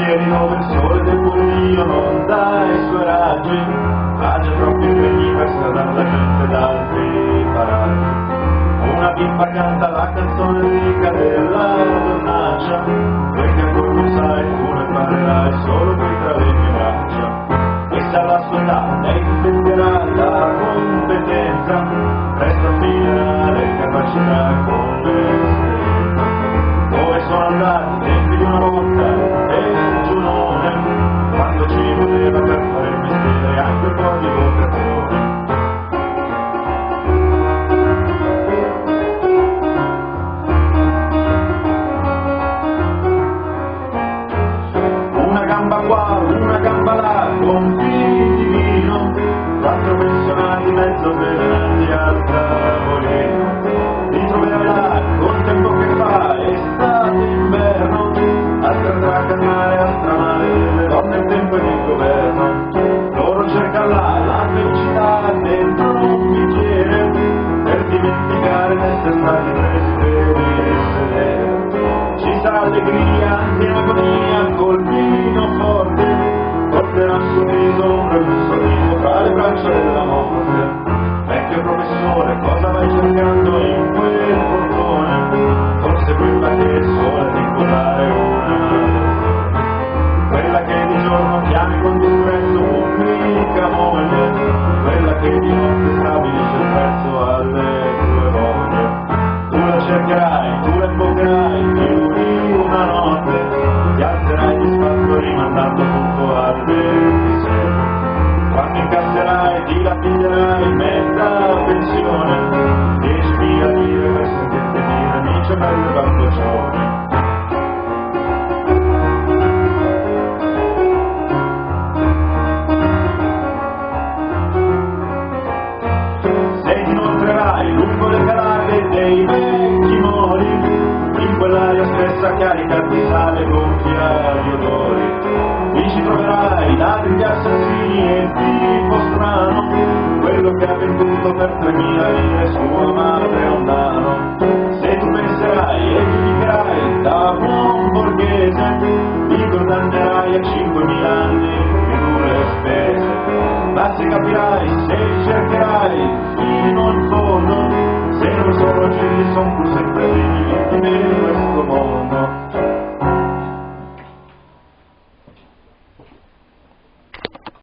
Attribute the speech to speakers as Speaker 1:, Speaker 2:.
Speaker 1: sentieri dove il sole del buio non dà i suoi raggi, lancia troppi impegni per scaldare la gente da altri paraggi. Una bimba canta la canzone ricca della donnaccia, perché ancora non sai, tu ne imparerai solo qui tra le mie braccia. Questa è la sua età, lei ti tenderà la competenza, presto affinerà le capacità con l'esperienza. Dove sono andati i tempi di una volta e Giunone, quando ci voleva per fare il mestiere anche un po' di vocazione. Una gamba qua, una gamba là, con fili di vino, 4 pensionati mezzo avvelenati al tavolino. Li troverai là, col tempo che fa, estate, inverno, altra traca al mare, altra mare, le donne il tempo e il governo. Loro cercano là la felicità dentro un bicchiere, per dimenticare di essere stati presi per il sedere. Ci sarà allegria, anche in agonia, col vino forte, porterà un sorriso, un sorriso tra le braccia della morte. Vecchio professore, cosa vai cercando in quel portone? Forse quella che il sole di collare una lezione. Quella che di giorno chiami con disprezzo pubblica moglie, quella che di notte stabilisce il prezzo alle tue voglie. Tu la cercherai, tu la invocherai, più di una notte, ti alzerai di spatto rimandando tutto al 26. Quando incasserai, ti la piglierai mezza pensione, 10.000 lire per sentirti dire amici belle bamboccione. Se ti inoltrerai lungo le calate dei vecchi moli, in quell'aria stessa carica di sale gonfia di odori, lì ci troverai ladri di assassini e il tipo strano, quello che ha venduto per 3.000 lire sua madre a un nano. Se tu penserai e giudicherai da buon borghese, li condannerai a 5.000 anni più le spese. Ma se capirai, se cercherai fino in fondo, se non sono giri, son pur sempre vivi in questo mondo.